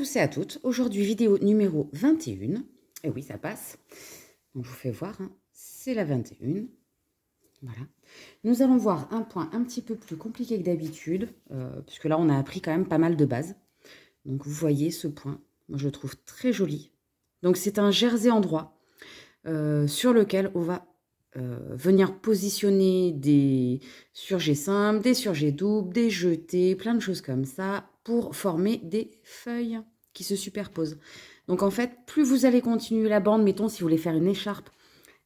tous et à toutes. Aujourd'hui, vidéo numéro 21. Et oui, ça passe. Donc, je vous fais voir. C'est la 21. Voilà. Nous allons voir un point un petit peu plus compliqué que d'habitude, puisque là, on a appris quand même pas mal de bases. Donc, vous voyez ce point. Moi, je le trouve très joli. Donc, c'est un jersey en droit sur lequel on va venir positionner des surjets simples, des surjets doubles, des jetés, plein de choses comme ça pour former des feuilles qui se superposent. Donc en fait, plus vous allez continuer la bande, mettons si vous voulez faire une écharpe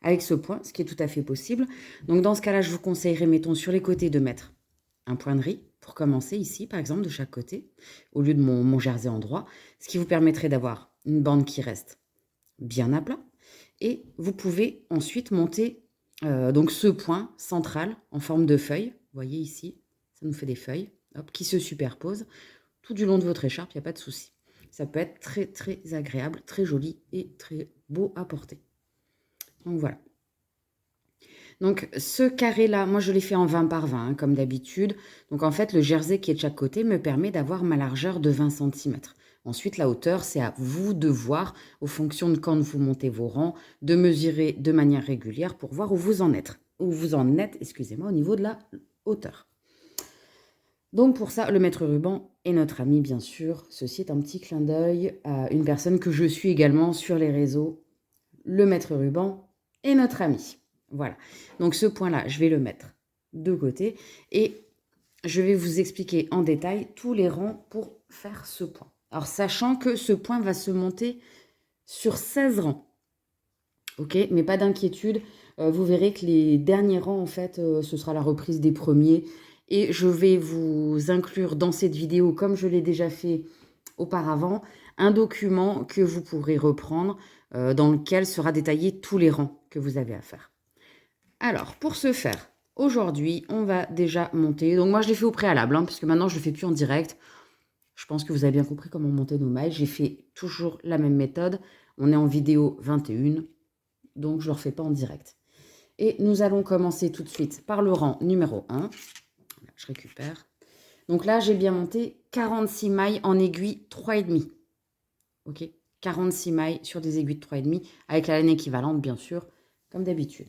avec ce point, ce qui est tout à fait possible. Donc dans ce cas-là, je vous conseillerais, mettons sur les côtés, de mettre un point de riz pour commencer ici, par exemple, de chaque côté, au lieu de mon jersey en droit, ce qui vous permettrait d'avoir une bande qui reste bien à plat. Et vous pouvez ensuite monter donc ce point central en forme de feuille. Vous voyez ici, ça nous fait des feuilles hop, qui se superposent tout du long de votre écharpe, il n'y a pas de souci. Ça peut être très très agréable, très joli et très beau à porter. Donc voilà. Donc ce carré-là, moi je l'ai fait en 20 par 20, hein, comme d'habitude. Donc en fait, le jersey qui est de chaque côté me permet d'avoir ma largeur de 20 cm. Ensuite, la hauteur, c'est à vous de voir, au fonction de quand vous montez vos rangs, de mesurer de manière régulière pour voir où vous en êtes. Où vous en êtes, excusez-moi, au niveau de la hauteur. Donc pour ça, le maître ruban est notre ami, bien sûr. Ceci est un petit clin d'œil à une personne que je suis également sur les réseaux. Le maître ruban est notre ami. Voilà. Donc ce point-là, je vais le mettre de côté et je vais vous expliquer en détail tous les rangs pour faire ce point. Alors sachant que ce point va se monter sur 16 rangs. Ok, mais pas d'inquiétude. Vous verrez que les derniers rangs, en fait, ce sera la reprise des premiers. Et je vais vous inclure dans cette vidéo, comme je l'ai déjà fait auparavant, un document que vous pourrez reprendre dans lequel sera détaillé tous les rangs que vous avez à faire. Alors, pour ce faire, aujourd'hui, on va déjà monter. Donc moi, je l'ai fait au préalable, hein, parce que maintenant, je ne le fais plus en direct. Je pense que vous avez bien compris comment monter nos mailles. J'ai fait toujours la même méthode. On est en vidéo 21, donc je ne le refais pas en direct. Et nous allons commencer tout de suite par le rang numéro 1. Je récupère. Donc là, j'ai bien monté 46 mailles en aiguille 3,5. Ok, 46 mailles sur des aiguilles de 3,5 avec la laine équivalente, bien sûr, comme d'habitude.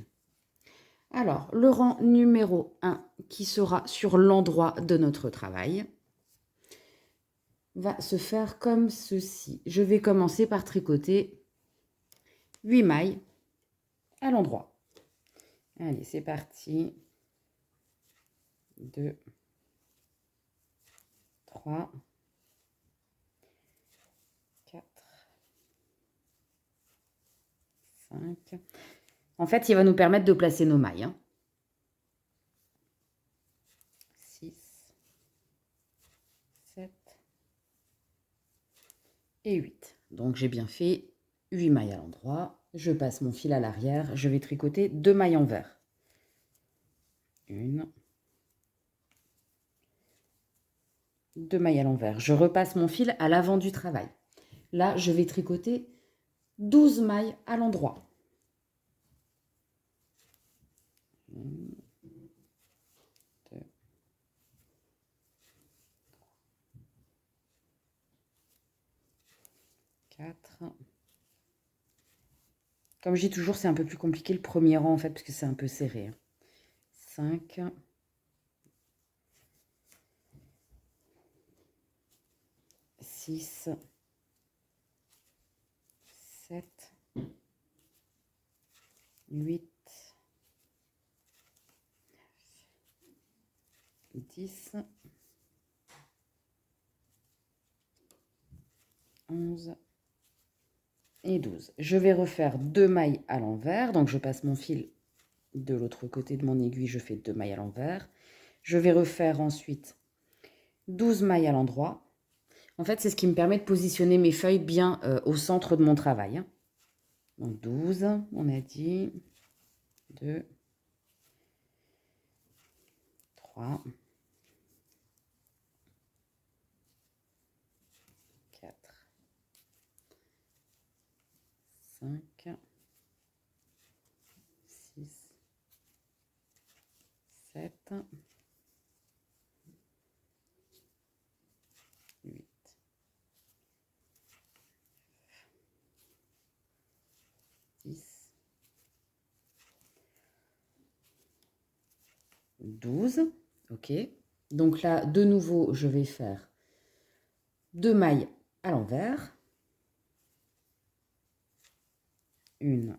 Alors, le rang numéro 1, qui sera sur l'endroit de notre travail, va se faire comme ceci. Je vais commencer par tricoter 8 mailles à l'endroit. Allez, c'est parti. 2, 3, 4, 5. En fait, il va nous permettre de placer nos mailles. 6, 7 et 8. Donc, j'ai bien fait 8 mailles à l'endroit. Je passe mon fil à l'arrière. Je vais tricoter 2 mailles en vert. 1, 2 mailles à l'envers. Je repasse mon fil à l'avant du travail. Là, je vais tricoter 12 mailles à l'endroit. 1, 2, 4. Comme je dis toujours, c'est un peu plus compliqué le premier rang en fait, parce que c'est un peu serré. 5. 6. 7. 8. 10. 11 et 12. Je vais refaire 2 mailles à l'envers. Donc, je passe mon fil de l'autre côté de mon aiguille. Je fais 2 mailles à l'envers. Je vais refaire ensuite 12 mailles à l'endroit. En fait, c'est ce qui me permet de positionner mes feuilles bien au centre de mon travail. Donc, 12, on a dit. 2, 3, 4, 5, 6, 7, 8, 12. OK. Donc là, de nouveau, je vais faire 2 mailles à l'envers. 1,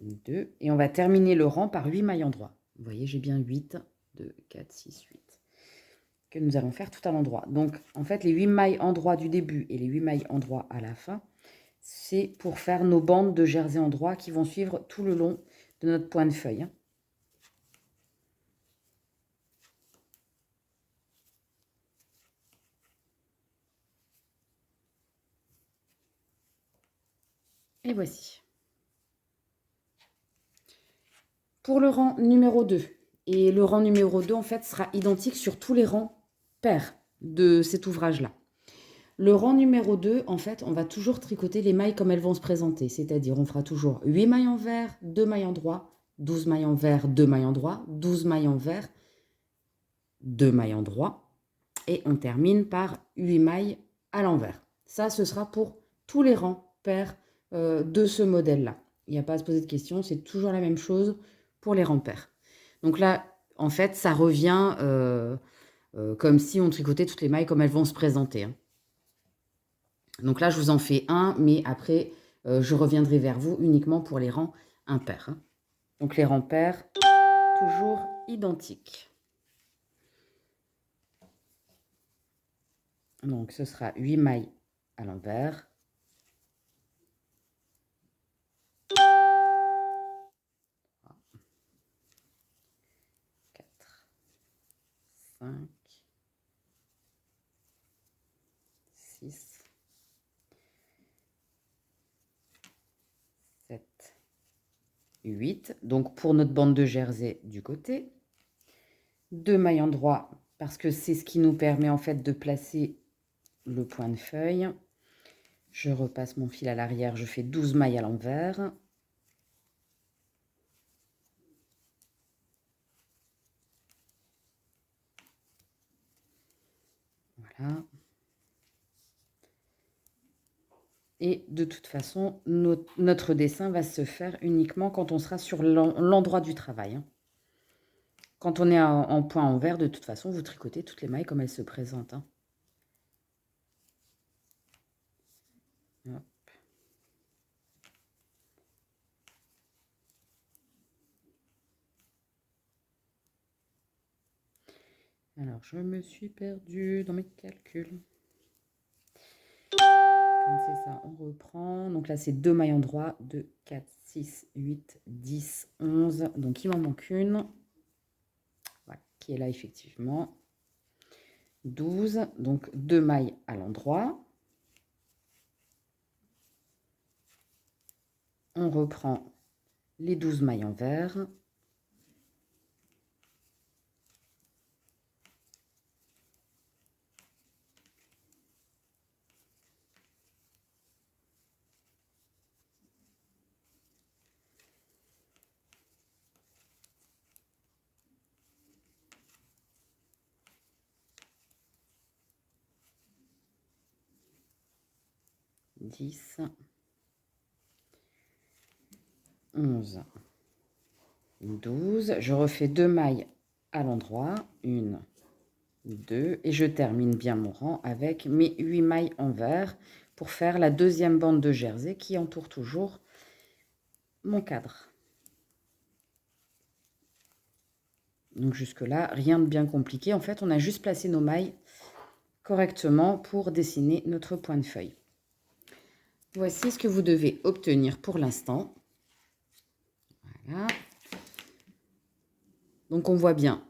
2. Et on va terminer le rang par 8 mailles endroits. Vous voyez, j'ai bien 8, 2, 4, 6, 8. Que nous allons faire tout à l'endroit. Donc, en fait, les 8 mailles endroits du début et les 8 mailles endroits à la fin, c'est pour faire nos bandes de jersey endroit qui vont suivre tout le long de notre point de feuille. Et voici. Pour le rang numéro 2, et le rang numéro 2, en fait, sera identique sur tous les rangs pairs de cet ouvrage-là. Le rang numéro 2, en fait, on va toujours tricoter les mailles comme elles vont se présenter. C'est-à-dire, on fera toujours 8 mailles envers, 2 mailles endroits, 12 mailles envers, 2 mailles endroits, 12 mailles envers, 2 mailles endroits. Et on termine par 8 mailles à l'envers. Ça, ce sera pour tous les rangs pairs de ce modèle-là. Il n'y a pas à se poser de questions, c'est toujours la même chose pour les rangs pairs. Donc là, en fait, ça revient comme si on tricotait toutes les mailles comme elles vont se présenter. Hein. Donc là, je vous en fais un, mais après, je reviendrai vers vous uniquement pour les rangs impairs. Hein. Donc les rangs pairs, toujours identiques. Donc ce sera 8 mailles à l'envers. 4, 5, 6, 7, 8. Donc pour notre bande de jersey du côté, 2 mailles endroits parce que c'est ce qui nous permet en fait de placer le point de feuille. Je repasse mon fil à l'arrière, je fais 12 mailles à l'envers. Voilà. Et de toute façon, notre dessin va se faire uniquement quand on sera sur l'endroit du travail. Hein. Quand on est en point envers, de toute façon, vous tricotez toutes les mailles comme elles se présentent. Hein. Hop. Alors, je me suis perdue dans mes calculs. C'est ça, on reprend. Donc là, c'est 2 mailles endroits. 2, 4, 6, 8, 10, 11. Donc, il m'en manque une. Voilà, qui est là, effectivement. 12. Donc, 2 mailles à l'endroit. On reprend les 12 mailles envers. Dix, 11, 12. Je refais 2 mailles à l'endroit. 1, 2. Et je termine bien mon rang avec mes 8 mailles envers pour faire la deuxième bande de jersey qui entoure toujours mon cadre. Donc jusque-là, rien de bien compliqué. En fait, on a juste placé nos mailles correctement pour dessiner notre point de feuille. Voici ce que vous devez obtenir pour l'instant. Voilà. Donc on voit bien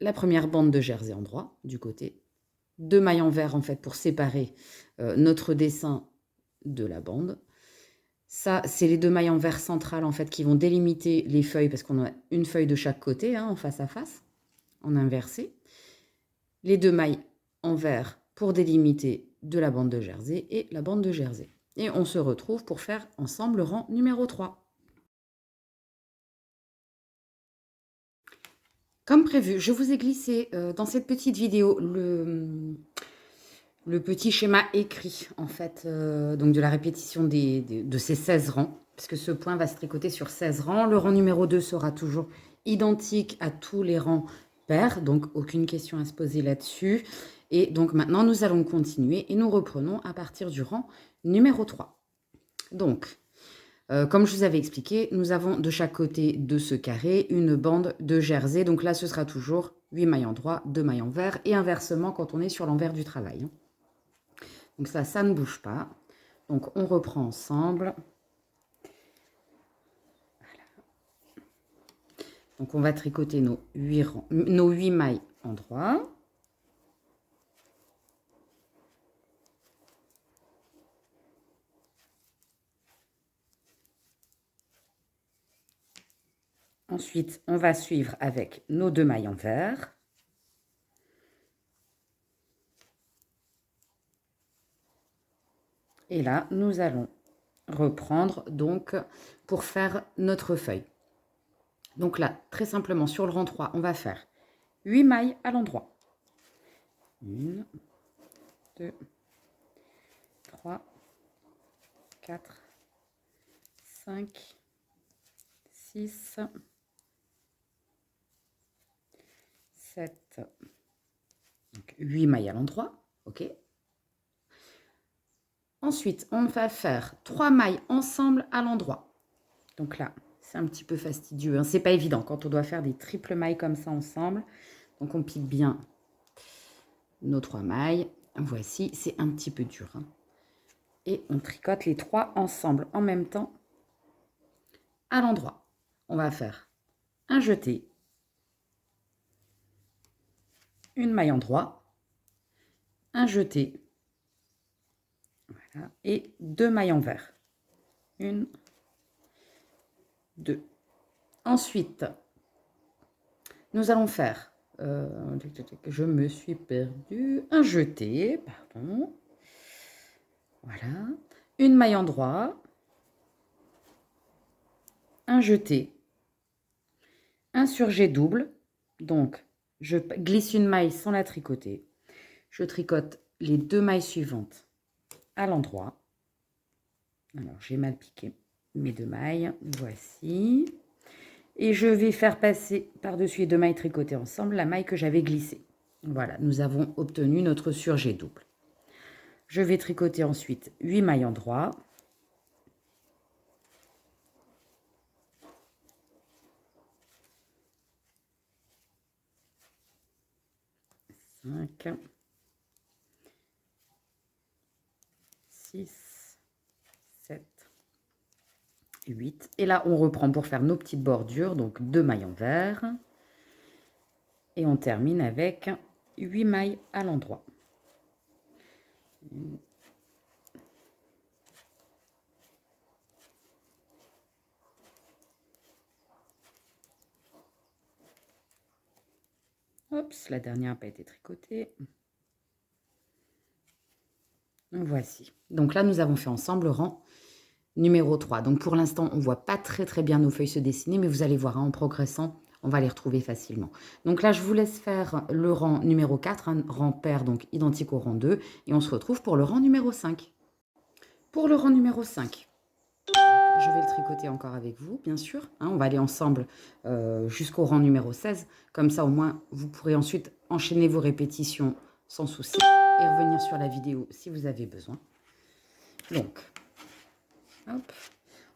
la première bande de jersey endroit du côté. 2 mailles envers en fait pour séparer notre dessin de la bande. Ça, c'est les 2 mailles envers centrales en fait qui vont délimiter les feuilles parce qu'on a une feuille de chaque côté hein, en face à face, en inversé. Les 2 mailles envers pour délimiter de la bande de jersey et la bande de jersey. Et on se retrouve pour faire ensemble le rang numéro 3. Comme prévu, je vous ai glissé dans cette petite vidéo le petit schéma écrit, en fait, donc de la répétition de ces 16 rangs, puisque ce point va se tricoter sur 16 rangs. Le rang numéro 2 sera toujours identique à tous les rangs pairs, donc aucune question à se poser là-dessus. Et donc maintenant, nous allons continuer et nous reprenons à partir du rang numéro 3. Donc, comme je vous avais expliqué, nous avons de chaque côté de ce carré une bande de jersey. Donc là, ce sera toujours 8 mailles en droit, 2 mailles en vert et inversement quand on est sur l'envers du travail. Donc ça ne bouge pas. Donc on reprend ensemble. Voilà. Donc on va tricoter nos 8 mailles en droit. Ensuite, on va suivre avec nos 2 mailles en vert. Et là, nous allons reprendre donc pour faire notre feuille. Donc là, très simplement, sur le rang 3, on va faire 8 mailles à l'endroit. 1, 2, 3, 4, 5, 6, 7, donc 8 mailles à l'endroit, ok. Ensuite, on va faire 3 mailles ensemble à l'endroit. Donc là, c'est un petit peu fastidieux, hein. C'est pas évident quand on doit faire des triples mailles comme ça ensemble. Donc on pique bien nos 3 mailles. Voici, c'est un petit peu dur, hein. Et on tricote les 3 ensemble en même temps à l'endroit. On va faire un jeté, une maille en droit, un jeté, voilà, et 2 mailles en vert. 1, 2. Ensuite, nous allons faire, je me suis perdue, un jeté, pardon, voilà, une maille en droit, un jeté, un surjet double, donc je glisse une maille sans la tricoter, je tricote les 2 mailles suivantes à l'endroit. Alors j'ai mal piqué mes 2 mailles, voici. Et je vais faire passer par-dessus les 2 mailles tricotées ensemble la maille que j'avais glissée. Voilà, nous avons obtenu notre surjet double. Je vais tricoter ensuite 8 mailles en droit. 5, 6, 7, 8. Et là, on reprend pour faire nos petites bordures, donc 2 mailles en vert. Et on termine avec 8 mailles à l'endroit. Hop, la dernière n'a pas été tricotée. Voici. Donc là, nous avons fait ensemble le rang numéro 3. Donc pour l'instant, on ne voit pas très bien nos feuilles se dessiner, mais vous allez voir, hein, en progressant, on va les retrouver facilement. Donc là, je vous laisse faire le rang numéro 4, un rang pair, donc identique au rang 2, et on se retrouve pour le rang numéro 5. Pour le rang numéro 5, je vais le tricoter encore avec vous, bien sûr. Hein, on va aller ensemble jusqu'au rang numéro 16. Comme ça, au moins, vous pourrez ensuite enchaîner vos répétitions sans souci et revenir sur la vidéo si vous avez besoin. Donc, hop.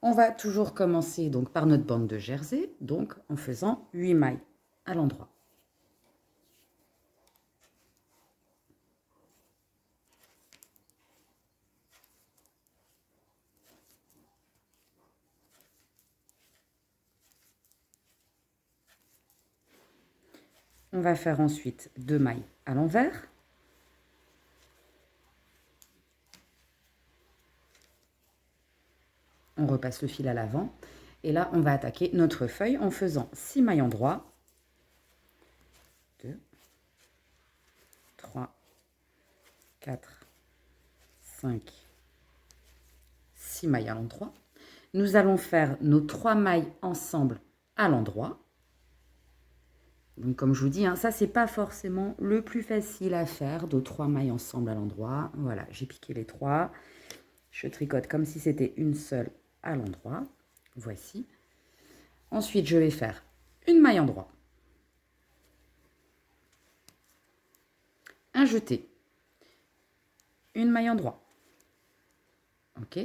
On va toujours commencer donc par notre bande de jersey, donc en faisant 8 mailles à l'endroit. On va faire ensuite 2 mailles à l'envers. On repasse le fil à l'avant. Et là, on va attaquer notre feuille en faisant 6 mailles en droit. 2, 3, 4, 5, 6 mailles à l'endroit. Nous allons faire nos 3 mailles ensemble à l'endroit. Donc comme je vous dis, hein, ça c'est pas forcément le plus facile à faire, de 3 mailles ensemble à l'endroit. Voilà, j'ai piqué les 3. Je tricote comme si c'était une seule à l'endroit. Voici. Ensuite, je vais faire une maille endroit, un jeté, une maille endroit. Ok.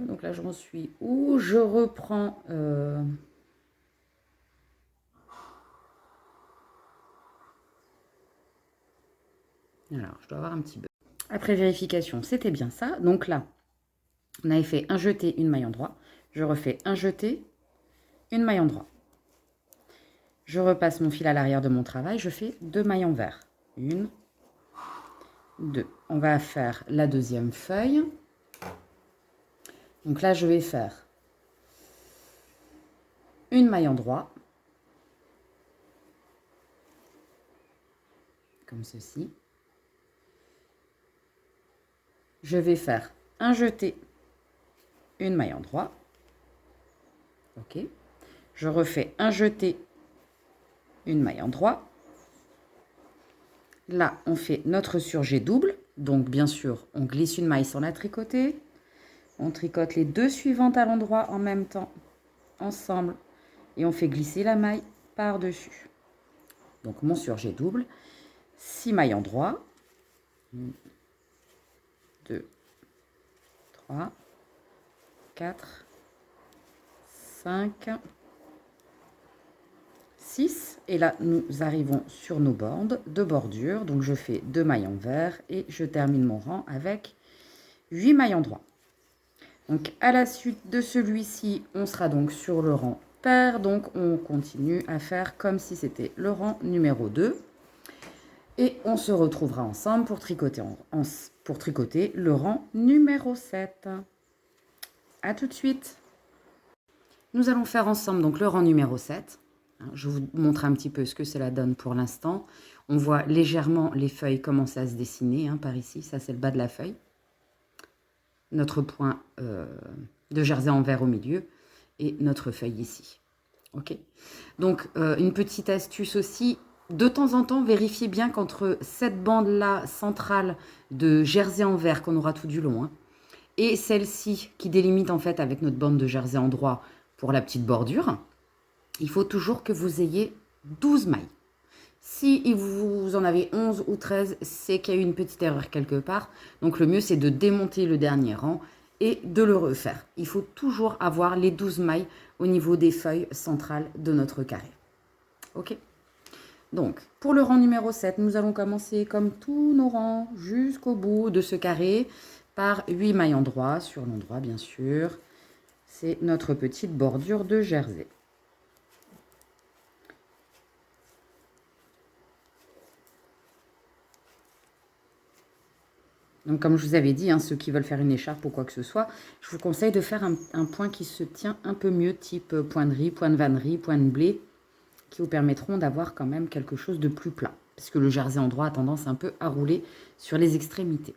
Donc là, j'en suis où? Je reprends... Alors, je dois avoir un petit bug. Après vérification, c'était bien ça. Donc là, on avait fait un jeté, une maille endroit. Je refais un jeté, une maille endroit. Je repasse mon fil à l'arrière de mon travail. Je fais 2 mailles envers. 1, 2. On va faire la deuxième feuille. Donc là, je vais faire une maille endroit. Comme ceci. Je vais faire un jeté, une maille endroit. Ok. Je refais un jeté, une maille endroit. Là, on fait notre surjet double. Donc, bien sûr, on glisse une maille sans la tricoter. On tricote les deux suivantes à l'endroit en même temps, ensemble. Et on fait glisser la maille par-dessus. Donc, mon surjet double. 6 mailles endroit. 1, 2, 3, 4, 5, 6. Et là, nous arrivons sur nos bornes de bordure. Donc, je fais 2 mailles envers et je termine mon rang avec 8 mailles endroit. Donc, à la suite de celui-ci, on sera donc sur le rang pair. Donc, on continue à faire comme si c'était le rang numéro 2. Et on se retrouvera ensemble pour tricoter le rang numéro 7. A tout de suite. Nous allons faire ensemble donc le rang numéro 7. Je vous montre un petit peu ce que cela donne pour l'instant. On voit légèrement les feuilles commencer à se dessiner par ici. Ça, c'est le bas de la feuille. Notre point de jersey envers au milieu et notre feuille ici. Ok. Donc, une petite astuce aussi. De temps en temps, vérifiez bien qu'entre cette bande-là centrale de jersey envers qu'on aura tout du long et celle-ci qui délimite en fait avec notre bande de jersey endroit pour la petite bordure, il faut toujours que vous ayez 12 mailles. Si vous en avez 11 ou 13, c'est qu'il y a eu une petite erreur quelque part. Donc le mieux, c'est de démonter le dernier rang et de le refaire. Il faut toujours avoir les 12 mailles au niveau des feuilles centrales de notre carré. Ok. Donc, pour le rang numéro 7, nous allons commencer comme tous nos rangs jusqu'au bout de ce carré par 8 mailles endroit sur l'endroit, bien sûr. C'est notre petite bordure de jersey. Donc, comme je vous avais dit, ceux qui veulent faire une écharpe ou quoi que ce soit, je vous conseille de faire un point qui se tient un peu mieux, type point de riz, point de vannerie, point de blé, qui vous permettront d'avoir quand même quelque chose de plus plat, puisque le jersey endroit a tendance un peu à rouler sur les extrémités.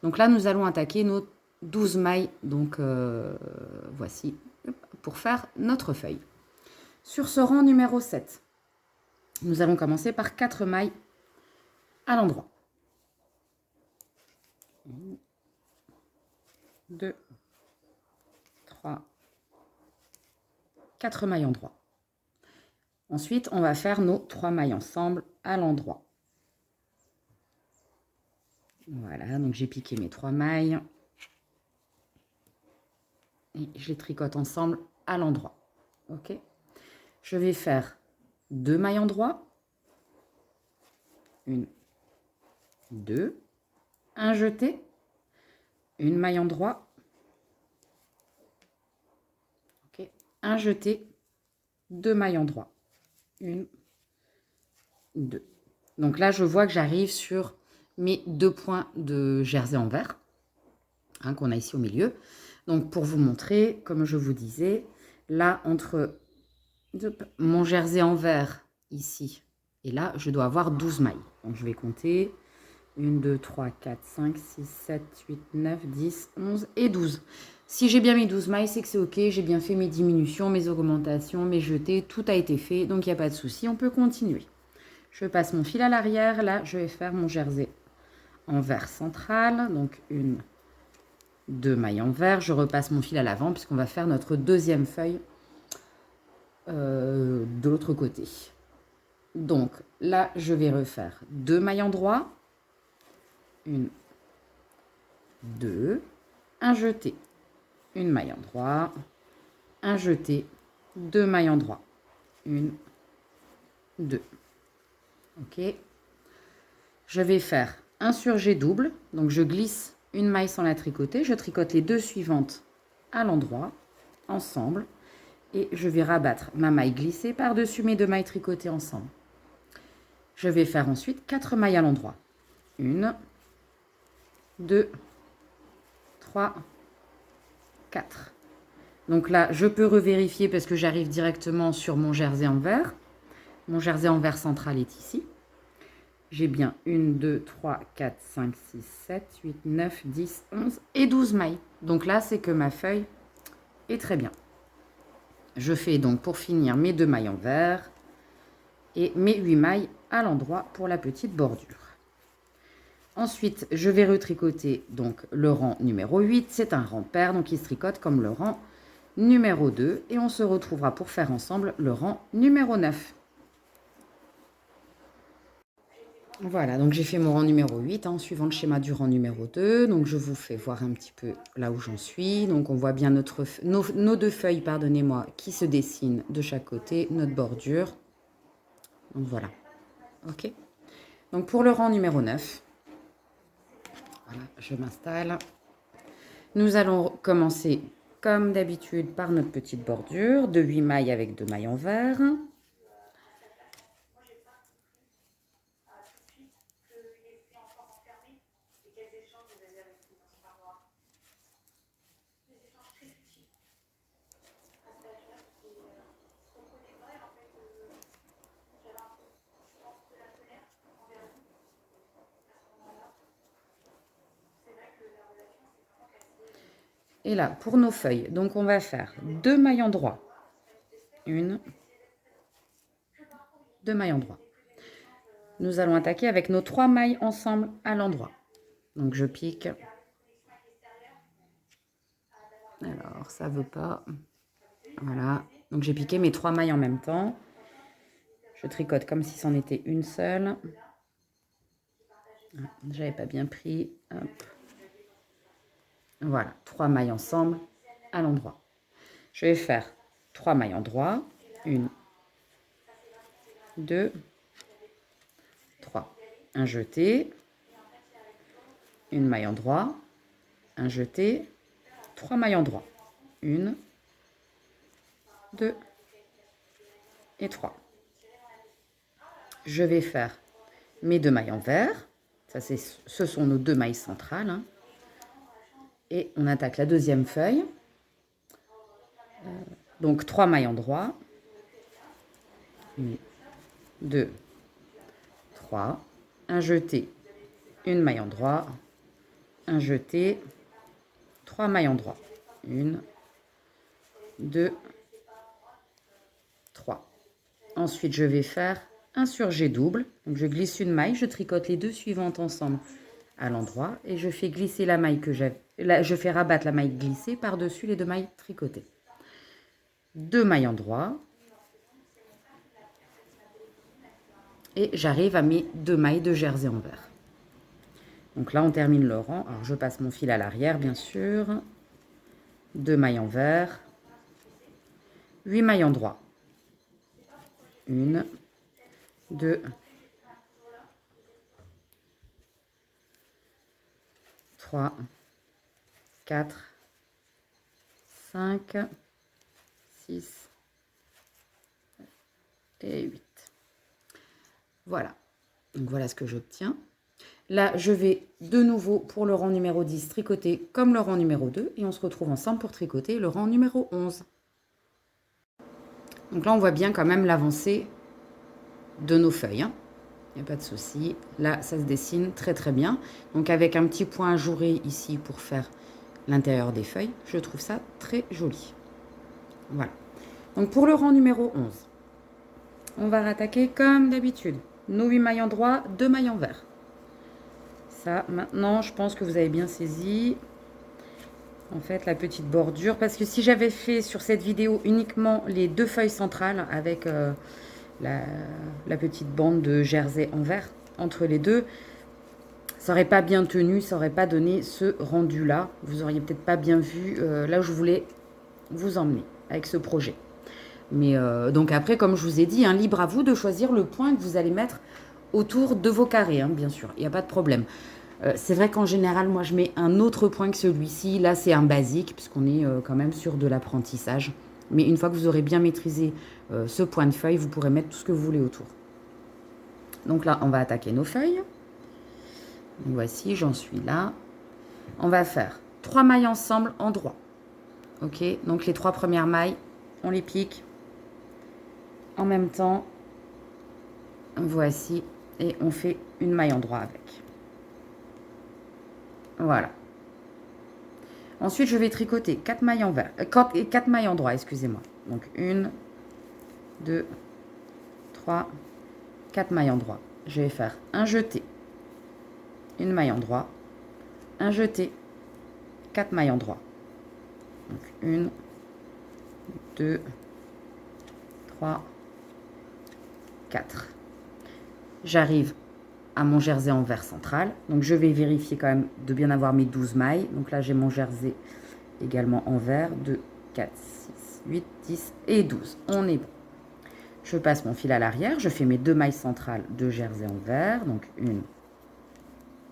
Donc là, nous allons attaquer nos 12 mailles, donc voici, pour faire notre feuille. Sur ce rang numéro 7, nous allons commencer par 4 mailles à l'endroit. 1, 2, 3, 4 mailles endroit. Ensuite, on va faire nos 3 mailles ensemble à l'endroit. Voilà, donc j'ai piqué mes 3 mailles. Et je les tricote ensemble à l'endroit. Ok. Je vais faire 2 mailles endroit. 1, 2. Un jeté. Une maille endroit. Ok. Un jeté. 2 mailles endroit. 1, 2. Donc là, je vois que j'arrive sur mes 2 points de jersey envers qu'on a ici au milieu. Donc, pour vous montrer, comme je vous disais, là, entre mon jersey envers ici et là, je dois avoir 12 mailles. Donc, je vais compter 1, 2, 3, 4, 5, 6, 7, 8, 9, 10, 11 et 12. Si j'ai bien mis 12 mailles, c'est que c'est OK. J'ai bien fait mes diminutions, mes augmentations, mes jetés. Tout a été fait, donc il n'y a pas de souci. On peut continuer. Je passe mon fil à l'arrière. Là, je vais faire mon jersey envers central. Donc, 1, 2 mailles envers. Je repasse mon fil à l'avant puisqu'on va faire notre deuxième feuille de l'autre côté. Donc là, je vais refaire 2 mailles en droit, 1, 2, un jeté, une maille en droit, un jeté, 2 mailles en droit, 1, 2. Ok. Je vais faire un surjet double, donc je glisse une maille sans la tricoter, je tricote les 2 suivantes à l'endroit, ensemble, et je vais rabattre ma maille glissée par-dessus mes 2 mailles tricotées ensemble. Je vais faire ensuite 4 mailles à l'endroit. 1, 2, 3, 4. Donc là, je peux revérifier parce que j'arrive directement sur mon jersey en vert. Mon jersey en vert central est ici. J'ai bien 1, 2, 3, 4, 5, 6, 7, 8, 9, 10, 11 et 12 mailles. Donc là, c'est que ma feuille est très bien. Je fais donc pour finir mes 2 mailles en vert et mes 8 mailles à l'endroit pour la petite bordure. Ensuite, je vais retricoter donc le rang numéro 8. C'est un rang pair, donc il se tricote comme le rang numéro 2. Et on se retrouvera pour faire ensemble le rang numéro 9. Voilà, donc j'ai fait mon rang numéro 8 en suivant le schéma du rang numéro 2. Donc je vous fais voir un petit peu là où j'en suis. Donc on voit bien nos 2 feuilles, pardonnez-moi, qui se dessinent de chaque côté, notre bordure. Donc voilà, ok. Donc pour le rang numéro 9, voilà, je m'installe. Nous allons commencer comme d'habitude par notre petite bordure de 8 mailles avec 2 mailles en vert. Et là, pour nos feuilles, donc on va faire 2 mailles en droit. 1, 2 mailles en droit. Nous allons attaquer avec nos 3 mailles ensemble à l'endroit. Donc je pique. Alors, ça veut pas. Voilà. Donc j'ai piqué mes 3 mailles en même temps. Je tricote comme si c'en était une seule. J'avais pas bien pris. Hop. Voilà, 3 mailles ensemble à l'endroit. Je vais faire 3 mailles en droit. 1, 2, 3. Un jeté. Une maille en droit. Un jeté. 3 mailles en droit. 1, 2 et 3. Je vais faire mes 2 mailles en vert. Ça, ce sont nos 2 mailles centrales. Hein. Et on attaque la deuxième feuille. Donc 3 mailles en droit. 1, 2, 3. Un jeté, une maille en droit. Un jeté, 3 mailles en droit. 1, 2, 3. Ensuite, je vais faire un surjet double. Donc, je glisse une maille, je tricote les 2 suivantes ensemble à l'endroit et je fais glisser la maille que j'avais. Je fais rabattre la maille glissée par-dessus les 2 mailles tricotées. 2 mailles en droit. Et j'arrive à mes 2 mailles de jersey en vert. Donc là, on termine le rang. Alors, je passe mon fil à l'arrière, bien sûr. 2 mailles en vert. 8 mailles en droit. 1, 2, 3, 4, 5, 6 et 8. Voilà. Donc voilà ce que j'obtiens. Là, je vais de nouveau pour le rang numéro 10 tricoter comme le rang numéro 2 et on se retrouve ensemble pour tricoter le rang numéro 11. Donc là, on voit bien quand même l'avancée de nos feuilles. Hein. Il n'y a pas de souci. Là, ça se dessine très très bien. Donc avec un petit point ajouré ici pour faire l'intérieur des feuilles, je trouve ça très joli. Voilà. Donc pour le rang numéro 11, on va rattaquer comme d'habitude. Nos 8 mailles en droit, 2 mailles en vert. Ça, maintenant, je pense que vous avez bien saisi. en fait, la petite bordure. Parce que si j'avais fait sur cette vidéo uniquement les 2 feuilles centrales avec la petite bande de jersey en vert entre les deux, ça n'aurait pas bien tenu, ça n'aurait pas donné ce rendu-là. Vous auriez peut-être pas bien vu là où je voulais vous emmener avec ce projet. Mais donc après, comme je vous ai dit, hein, libre à vous de choisir le point que vous allez mettre autour de vos carrés, hein, bien sûr, il n'y a pas de problème. C'est vrai qu'en général, moi, je mets un autre point que celui-ci. Là, c'est un basique, puisqu'on est quand même sur de l'apprentissage. Mais une fois que vous aurez bien maîtrisé ce point de feuille, vous pourrez mettre tout ce que vous voulez autour. Donc là, on va attaquer nos feuilles. Voici, j'en suis là. On va faire 3 mailles ensemble en droit. Ok, donc les 3 premières mailles, on les pique. En même temps, voici, et on fait une maille en droit avec. Voilà. Ensuite, je vais tricoter 4 mailles en vert, 4 mailles en droit, excusez-moi. Donc 1, 2, 3, 4 mailles en droit. Je vais faire un jeté, une maille en droit, un jeté, 4 mailles en droit. Donc 1, 2, 3, 4. J'arrive à mon jersey en vert central. Donc je vais vérifier quand même de bien avoir mes 12 mailles. Donc là j'ai mon jersey également en vert. 2, 4, 6, 8, 10 et 12. On est bon. Je passe mon fil à l'arrière. Je fais mes 2 mailles centrales de jersey en vert. Donc 1,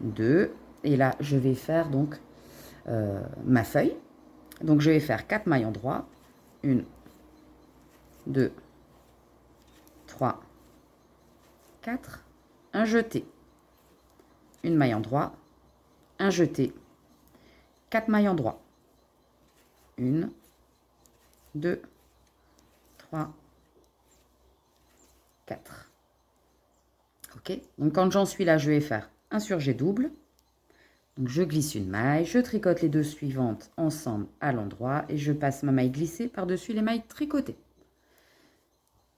2. Et là je vais faire donc ma feuille. Donc je vais faire 4 mailles en droit. 1, 2, 3, 4. Un jeté, une maille en droit, un jeté, 4 mailles en droit. 1, 2, 3, 4. Ok, donc quand j'en suis là, je vais faire un surjet double. Donc je glisse une maille, je tricote les 2 suivantes ensemble à l'endroit et je passe ma maille glissée par-dessus les mailles tricotées.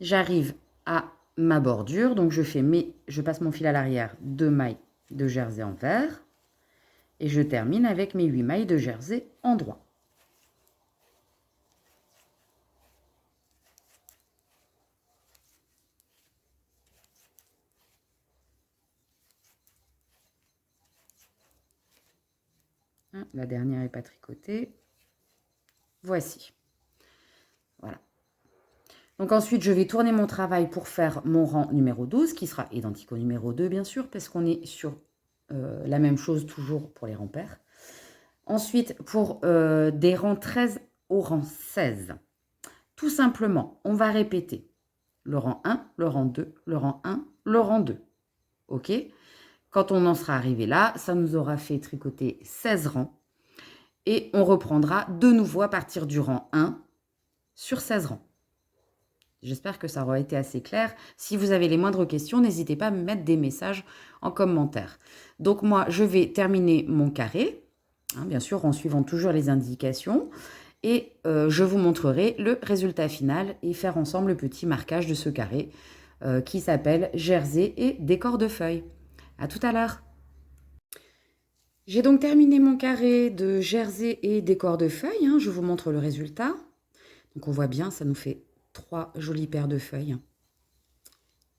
J'arrive à ma bordure, donc je passe mon fil à l'arrière, 2 mailles de jersey en vert et je termine avec mes 8 mailles de jersey en droit. La dernière n'est pas tricotée. Voici. Voilà. Donc ensuite, je vais tourner mon travail pour faire mon rang numéro 12, qui sera identique au numéro 2, bien sûr, parce qu'on est sur la même chose toujours pour les rangs pairs. Ensuite, pour des rangs 13 au rang 16, tout simplement, on va répéter le rang 1, le rang 2, le rang 1, le rang 2. OK? Quand on en sera arrivé là, ça nous aura fait tricoter 16 rangs. Et on reprendra de nouveau à partir du rang 1 sur 16 rangs. J'espère que ça aura été assez clair. Si vous avez les moindres questions, n'hésitez pas à me mettre des messages en commentaire. Donc moi, je vais terminer mon carré, hein, bien sûr en suivant toujours les indications. Et je vous montrerai le résultat final et faire ensemble le petit marquage de ce carré qui s'appelle jersey et décor de feuilles. À tout à l'heure. J'ai donc terminé mon carré de jersey et décor de feuilles. Hein, je vous montre le résultat. Donc on voit bien, ça nous fait 3 jolies paires de feuilles.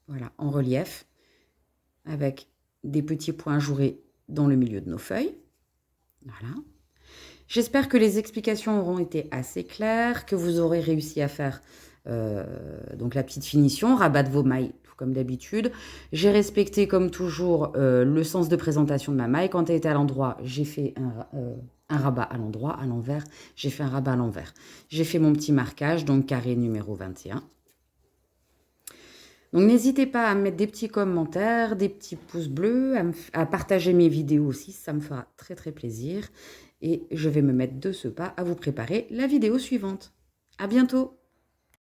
Voilà, en relief, avec des petits points ajourés dans le milieu de nos feuilles. Voilà. J'espère que les explications auront été assez claires, que vous aurez réussi à faire donc la petite finition, rabattre vos mailles tout comme d'habitude. J'ai respecté comme toujours le sens de présentation de ma maille. Quand elle était à l'endroit, j'ai fait un rabat à l'endroit, à l'envers. J'ai fait un rabat à l'envers. J'ai fait mon petit marquage, donc carré numéro 21. Donc n'hésitez pas à mettre des petits commentaires, des petits pouces bleus, à partager mes vidéos aussi, ça me fera très très plaisir. Et je vais me mettre de ce pas à vous préparer la vidéo suivante. À bientôt!